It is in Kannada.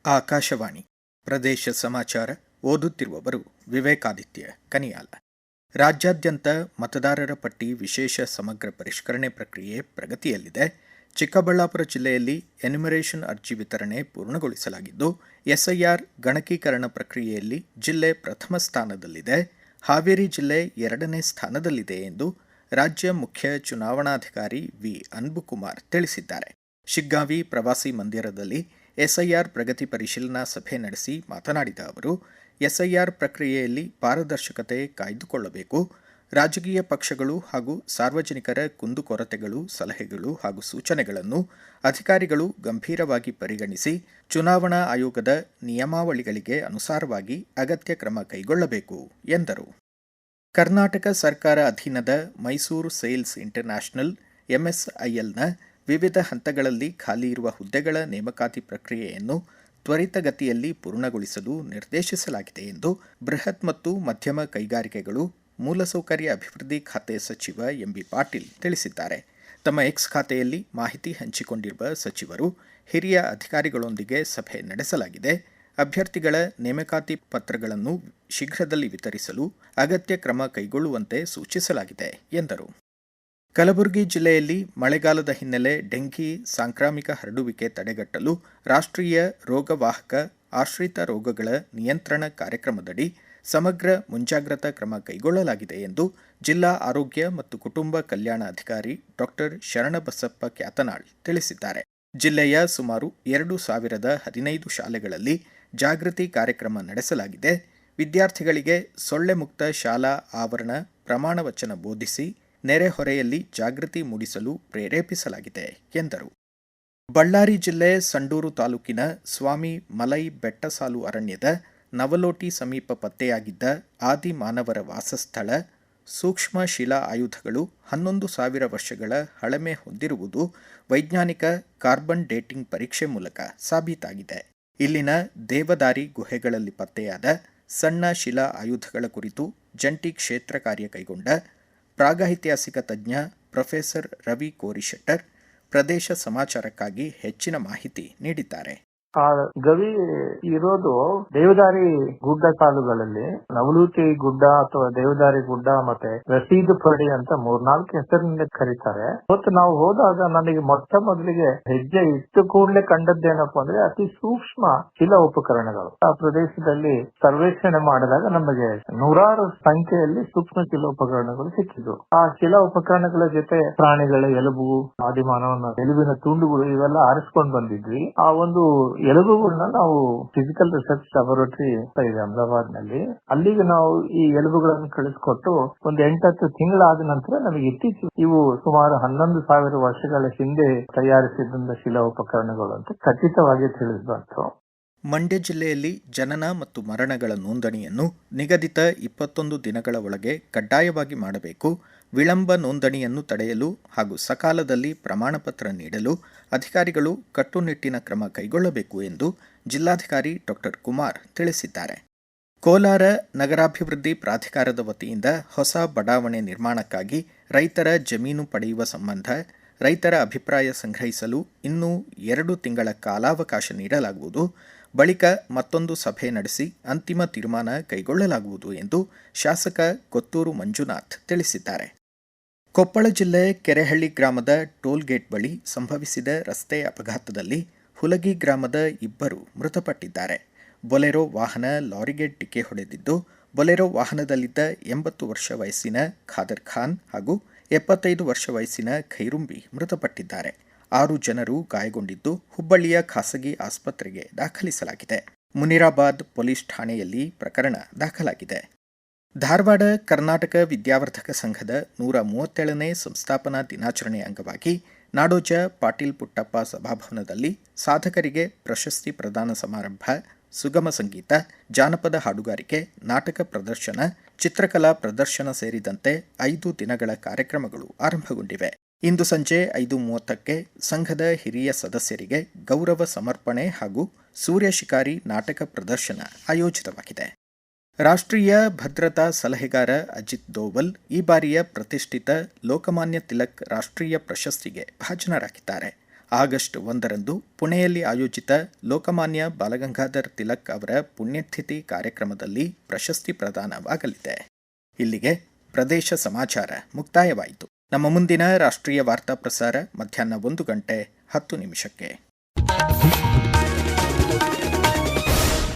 ಆಕಾಶವಾಣಿ ಪ್ರದೇಶ ಸಮಾಚಾರ ಓದುತ್ತಿರುವವರು ವಿವೇಕಾದಿತ್ಯ ಕನಿಯಾಲ. ರಾಜ್ಯಾದ್ಯಂತ ಮತದಾರರ ಪಟ್ಟಿ ವಿಶೇಷ ಸಮಗ್ರ ಪರಿಷ್ಕರಣೆ ಪ್ರಕ್ರಿಯೆ ಪ್ರಗತಿಯಲ್ಲಿದೆ. ಚಿಕ್ಕಬಳ್ಳಾಪುರ ಜಿಲ್ಲೆಯಲ್ಲಿ ಎನ್ಯುಮರೇಷನ್ ಅರ್ಜಿ ವಿತರಣೆ ಪೂರ್ಣಗೊಳಿಸಲಾಗಿದ್ದು, ಎಸ್ಐಆರ್ ಗಣಕೀಕರಣ ಪ್ರಕ್ರಿಯೆಯಲ್ಲಿ ಜಿಲ್ಲೆ ಪ್ರಥಮ ಸ್ಥಾನದಲ್ಲಿದೆ. ಹಾವೇರಿ ಜಿಲ್ಲೆ 2ನೇ ಸ್ಥಾನದಲ್ಲಿದೆ ಎಂದು ರಾಜ್ಯ ಮುಖ್ಯ ಚುನಾವಣಾಧಿಕಾರಿ ವಿ. ಅನ್ಬುಕುಮಾರ್ ತಿಳಿಸಿದ್ದಾರೆ. ಶಿಗ್ಗಾಂವಿ ಪ್ರವಾಸಿ ಮಂದಿರದಲ್ಲಿ ಎಸ್ಐಆರ್ ಪ್ರಗತಿ ಪರಿಶೀಲನಾ ಸಭೆ ನಡೆಸಿ ಮಾತನಾಡಿದ ಅವರು, ಎಸ್ಐಆರ್ ಪ್ರಕ್ರಿಯೆಯಲ್ಲಿ ಪಾರದರ್ಶಕತೆ ಕಾಯ್ದುಕೊಳ್ಳಬೇಕು. ರಾಜಕೀಯ ಪಕ್ಷಗಳು ಹಾಗೂ ಸಾರ್ವಜನಿಕರ ಕುಂದುಕೊರತೆಗಳು, ಸಲಹೆಗಳು ಹಾಗೂ ಸೂಚನೆಗಳನ್ನು ಅಧಿಕಾರಿಗಳು ಗಂಭೀರವಾಗಿ ಪರಿಗಣಿಸಿ ಚುನಾವಣಾ ಆಯೋಗದ ನಿಯಮಾವಳಿಗಳಿಗೆ ಅನುಸಾರವಾಗಿ ಅಗತ್ಯ ಕ್ರಮ ಕೈಗೊಳ್ಳಬೇಕು ಎಂದರು. ಕರ್ನಾಟಕ ಸರ್ಕಾರ ಅಧೀನದ ಮೈಸೂರು ಸೇಲ್ಸ್ ಇಂಟರ್ನ್ಯಾಷನಲ್ ಎಂಎಸ್ಐಎಲ್ನ ವಿವಿಧ ಹಂತಗಳಲ್ಲಿ ಖಾಲಿ ಇರುವ ಹುದ್ದೆಗಳ ನೇಮಕಾತಿ ಪ್ರಕ್ರಿಯೆಯನ್ನು ತ್ವರಿತಗತಿಯಲ್ಲಿ ಪೂರ್ಣಗೊಳಿಸಲು ನಿರ್ದೇಶಿಸಲಾಗಿದೆ ಎಂದು ಬೃಹತ್ ಮತ್ತು ಮಧ್ಯಮ ಕೈಗಾರಿಕೆಗಳು ಮೂಲಸೌಕರ್ಯ ಅಭಿವೃದ್ಧಿ ಖಾತೆ ಸಚಿವ ಎಂಬಿ ಪಾಟೀಲ್ ತಿಳಿಸಿದ್ದಾರೆ. ತಮ್ಮ ಎಕ್ಸ್ ಖಾತೆಯಲ್ಲಿ ಮಾಹಿತಿ ಹಂಚಿಕೊಂಡಿರುವ ಸಚಿವರು, ಹಿರಿಯ ಅಧಿಕಾರಿಗಳೊಂದಿಗೆ ಸಭೆ ನಡೆಸಲಾಗಿದೆ. ಅಭ್ಯರ್ಥಿಗಳ ನೇಮಕಾತಿ ಪತ್ರಗಳನ್ನು ಶೀಘ್ರದಲ್ಲಿ ವಿತರಿಸಲು ಅಗತ್ಯ ಕ್ರಮ ಕೈಗೊಳ್ಳುವಂತೆ ಸೂಚಿಸಲಾಗಿದೆ ಎಂದರು. ಕಲಬುರಗಿ ಜಿಲ್ಲೆಯಲ್ಲಿ ಮಳೆಗಾಲದ ಹಿನ್ನೆಲೆ ಡೆಂಘಿ ಸಾಂಕ್ರಾಮಿಕ ಹರಡುವಿಕೆ ತಡೆಗಟ್ಟಲು ರಾಷ್ಟ್ರೀಯ ರೋಗವಾಹಕ ಆಶ್ರಿತ ರೋಗಗಳ ನಿಯಂತ್ರಣ ಕಾರ್ಯಕ್ರಮದಡಿ ಸಮಗ್ರ ಮುಂಜಾಗ್ರತಾ ಕ್ರಮ ಕೈಗೊಳ್ಳಲಾಗಿದೆ ಎಂದು ಜಿಲ್ಲಾ ಆರೋಗ್ಯ ಮತ್ತು ಕುಟುಂಬ ಕಲ್ಯಾಣ ಅಧಿಕಾರಿ ಡಾ. ಶರಣಬಸಪ್ಪ ಕ್ಯಾತನಾಳ್ ತಿಳಿಸಿದ್ದಾರೆ. ಜಿಲ್ಲೆಯ ಸುಮಾರು 2015 ಶಾಲೆಗಳಲ್ಲಿ ಜಾಗೃತಿ ಕಾರ್ಯಕ್ರಮ ನಡೆಸಲಾಗಿದೆ. ವಿದ್ಯಾರ್ಥಿಗಳಿಗೆ ಸೊಳ್ಳೆ ಮುಕ್ತ ಶಾಲಾ ಆವರಣ ಪ್ರಮಾಣ ವಚನ ಬೋಧಿಸಿ ನೆರೆಹೊರೆಯಲ್ಲಿ ಜಾಗೃತಿ ಮೂಡಿಸಲು ಪ್ರೇರೇಪಿಸಲಾಗಿದೆ ಎಂದರು. ಬಳ್ಳಾರಿ ಜಿಲ್ಲೆ ಸಂಡೂರು ತಾಲೂಕಿನ ಸ್ವಾಮಿ ಮಲೈ ಬೆಟ್ಟಸಾಲು ಅರಣ್ಯದ ನವಲೋಟಿ ಸಮೀಪ ಪತ್ತೆಯಾಗಿದ್ದ ಆದಿ ಮಾನವರ ವಾಸಸ್ಥಳ ಸೂಕ್ಷ್ಮ ಶಿಲಾ ಆಯುಧಗಳು 11,000 ವರ್ಷಗಳ ಹಳಮೆ ಹೊಂದಿರುವುದು ವೈಜ್ಞಾನಿಕ ಕಾರ್ಬನ್ ಡೇಟಿಂಗ್ ಪರೀಕ್ಷೆ ಮೂಲಕ ಸಾಬೀತಾಗಿದೆ. ಇಲ್ಲಿನ ದೇವದಾರಿ ಗುಹೆಗಳಲ್ಲಿ ಪತ್ತೆಯಾದ ಸಣ್ಣ ಶಿಲಾ ಆಯುಧಗಳ ಕುರಿತು ಜಂಟಿ ಕ್ಷೇತ್ರ ಕಾರ್ಯ ಕೈಗೊಂಡ ಪ್ರಾಗೈತಿಹಾಸಿಕ ತಜ್ಞ ಪ್ರೊಫೆಸರ್ ರವಿ ಕೋರಿಶೆಟ್ಟರ್ ಪ್ರದೇಶ ಸಮಾಚಾರಕ್ಕಾಗಿ ಹೆಚ್ಚಿನ ಮಾಹಿತಿ ನೀಡಿದ್ದಾರೆ. ಆ ಗವಿ ಇರೋದು ದೇವದಾರಿ ಗುಡ್ಡ ಸಾಲುಗಳಲ್ಲಿ, ನವಲೂಟಿ ಗುಡ್ಡ ಅಥವಾ ದೇವದಾರಿ ಗುಡ್ಡ ಮತ್ತೆ ರಸೀದು ಪಡಿ ಅಂತ 3-4 ಹೆಸರಿನಿಂದ ಕರೀತಾರೆ. ಇವತ್ತು ನಾವು ಹೋದಾಗ ನನಗೆ ಮೊಟ್ಟ ಮೊದಲಿಗೆ ಹೆಜ್ಜೆ ಇಟ್ಟು ಕೂಡಲೇ ಕಂಡದ್ದೇನಪ್ಪ ಅಂದ್ರೆ ಅತಿ ಸೂಕ್ಷ್ಮ ಶಿಲಾ ಉಪಕರಣಗಳು. ಆ ಪ್ರದೇಶದಲ್ಲಿ ಸರ್ವೇಕ್ಷಣೆ ಮಾಡಿದಾಗ ನಮಗೆ ನೂರಾರು ಸಂಖ್ಯೆಯಲ್ಲಿ ಸೂಕ್ಷ್ಮ ಶಿಲಾ ಉಪಕರಣಗಳು ಸಿಕ್ಕಿದ್ವು. ಆ ಶಿಲಾ ಉಪಕರಣಗಳ ಜೊತೆ ಪ್ರಾಣಿಗಳ ಎಲುಬು, ಆದಿಮಾನವನ ಎಲುಬಿನ ತುಂಡುಗಳು ಇವೆಲ್ಲ ಆರಿಸ್ಕೊಂಡು ಬಂದಿದ್ವಿ. ಆ ಒಂದು ಎಲುಬುಗಳನ್ನ ನಾವು ಫಿಸಿಕಲ್ ರಿಸರ್ಚ್ ಲ್ಯಾಬೊರೇಟರಿ ಇದೆ ಅಹಮದಾಬಾದ್ ನಲ್ಲಿ, ಅಲ್ಲಿಗೆ ನಾವು ಈ ಎಲುಬುಗಳನ್ನು ಕಳಿಸ್ಕೊಟ್ಟು ಒಂದು 8-10 ತಿಂಗಳಾದ ನಂತರ ನಮಗೆ ಇತ್ತೀಚೆಗೆ ಇವು ಸುಮಾರು 11,000 ವರ್ಷಗಳ ಹಿಂದೆ ತಯಾರಿಸಿದ ಶಿಲಾ ಉಪಕರಣಗಳು ಅಂತ ಖಚಿತವಾಗಿ ತಿಳಿದು ಬಂತು. ಮಂಡ್ಯ ಜಿಲ್ಲೆಯಲ್ಲಿ ಜನನ ಮತ್ತು ಮರಣಗಳ ನೋಂದಣಿಯನ್ನು ನಿಗದಿತ 21 ದಿನಗಳ ಒಳಗೆ ಕಡ್ಡಾಯವಾಗಿ ಮಾಡಬೇಕು. ವಿಳಂಬ ನೋಂದಣಿಯನ್ನು ತಡೆಯಲು ಹಾಗೂ ಸಕಾಲದಲ್ಲಿ ಪ್ರಮಾಣಪತ್ರ ನೀಡಲು ಅಧಿಕಾರಿಗಳು ಕಟ್ಟುನಿಟ್ಟಿನ ಕ್ರಮ ಕೈಗೊಳ್ಳಬೇಕು ಎಂದು ಜಿಲ್ಲಾಧಿಕಾರಿ ಡಾ. ಕುಮಾರ್ ತಿಳಿಸಿದ್ದಾರೆ. ಕೋಲಾರ ನಗರಾಭಿವೃದ್ಧಿ ಪ್ರಾಧಿಕಾರದ ವತಿಯಿಂದ ಹೊಸ ಬಡಾವಣೆ ನಿರ್ಮಾಣಕ್ಕಾಗಿ ರೈತರ ಜಮೀನು ಪಡೆಯುವ ಸಂಬಂಧ ರೈತರ ಅಭಿಪ್ರಾಯ ಸಂಗ್ರಹಿಸಲು ಇನ್ನೂ 2 ತಿಂಗಳ ಕಾಲಾವಕಾಶ ನೀಡಲಾಗುವುದು. ಬಳಿಕ ಮತ್ತೊಂದು ಸಭೆ ನಡೆಸಿ ಅಂತಿಮ ತೀರ್ಮಾನ ಕೈಗೊಳ್ಳಲಾಗುವುದು ಎಂದು ಶಾಸಕ ಕೊತ್ತೂರು ಮಂಜುನಾಥ್ ತಿಳಿಸಿದ್ದಾರೆ. ಕೊಪ್ಪಳ ಜಿಲ್ಲೆ ಕೆರೆಹಳ್ಳಿ ಗ್ರಾಮದ ಟೋಲ್ಗೇಟ್ ಬಳಿ ಸಂಭವಿಸಿದ ರಸ್ತೆ ಅಪಘಾತದಲ್ಲಿ ಹುಲಗಿ ಗ್ರಾಮದ 2 ಮೃತಪಟ್ಟಿದ್ದಾರೆ. ಬೊಲೆರೋ ವಾಹನ ಲಾರಿಗೆ ಡಿಕ್ಕಿ ಹೊಡೆದಿದ್ದು, ಬೊಲೆರೋ ವಾಹನದಲ್ಲಿದ್ದ 80 ವರ್ಷ ವಯಸ್ಸಿನ ಖಾದರ್ ಖಾನ್ ಹಾಗೂ 75 ವರ್ಷ ವಯಸ್ಸಿನ ಖೈರುಂಬಿ ಮೃತಪಟ್ಟಿದ್ದಾರೆ. 6 ಜನರು ಗಾಯಗೊಂಡಿದ್ದು ಹುಬ್ಬಳ್ಳಿಯ ಖಾಸಗಿ ಆಸ್ಪತ್ರೆಗೆ ದಾಖಲಿಸಲಾಗಿದೆ. ಮುನಿರಾಬಾದ್ ಪೊಲೀಸ್ ಠಾಣೆಯಲ್ಲಿ ಪ್ರಕರಣ ದಾಖಲಾಗಿದೆ. ಧಾರವಾಡ ಕರ್ನಾಟಕ ವಿದ್ಯಾವರ್ಧಕ ಸಂಘದ 137ನೇ ಸಂಸ್ಥಾಪನಾ ದಿನಾಚರಣೆ ಅಂಗವಾಗಿ ನಾಡೋಜ ಪಾಟೀಲ್ ಪುಟ್ಟಪ್ಪ ಸಭಾಭವನದಲ್ಲಿ ಸಾಧಕರಿಗೆ ಪ್ರಶಸ್ತಿ ಪ್ರದಾನ ಸಮಾರಂಭ, ಸುಗಮ ಸಂಗೀತ, ಜಾನಪದ ಹಾಡುಗಾರಿಕೆ, ನಾಟಕ ಪ್ರದರ್ಶನ, ಚಿತ್ರಕಲಾ ಪ್ರದರ್ಶನ ಸೇರಿದಂತೆ 5 ದಿನಗಳ ಕಾರ್ಯಕ್ರಮಗಳು ಆರಂಭಗೊಂಡಿವೆ. ಇಂದು ಸಂಜೆ 5:30ಕ್ಕೆ ಸಂಘದ ಹಿರಿಯ ಸದಸ್ಯರಿಗೆ ಗೌರವ ಸಮರ್ಪಣೆ ಹಾಗೂ ಸೂರ್ಯ ಶಿಕಾರಿ ನಾಟಕ ಪ್ರದರ್ಶನ ಆಯೋಜಿತವಾಗಿದೆ. ರಾಷ್ಟ್ರೀಯ ಭದ್ರತಾ ಸಲಹೆಗಾರ ಅಜಿತ್ ದೋವಲ್ ಈ ಬಾರಿಯ ಪ್ರತಿಷ್ಠಿತ ಲೋಕಮಾನ್ಯ ತಿಲಕ್ ರಾಷ್ಟ್ರೀಯ ಪ್ರಶಸ್ತಿಗೆ ಭಾಜನರಾಗಿದ್ದಾರೆ. ಆಗಸ್ಟ್ 1ರಂದು ಪುಣೆಯಲ್ಲಿ ಆಯೋಜಿತ ಲೋಕಮಾನ್ಯ ಬಾಲಗಂಗಾಧರ್ ತಿಲಕ್ ಅವರ ಪುಣ್ಯತಿಥಿ ಕಾರ್ಯಕ್ರಮದಲ್ಲಿ ಪ್ರಶಸ್ತಿ ಪ್ರದಾನವಾಗಲಿದೆ. ಇಲ್ಲಿಗೆ ಪ್ರದೇಶ ಸಮಾಚಾರ ಮುಕ್ತಾಯವಾಯಿತು. ನಮ್ಮ ಮುಂದಿನ ರಾಷ್ಟ್ರೀಯ ವಾರ್ತಾ ಪ್ರಸಾರ ಮಧ್ಯಾಹ್ನ 1:10 ನಿಮಿಷಕ್ಕೆ.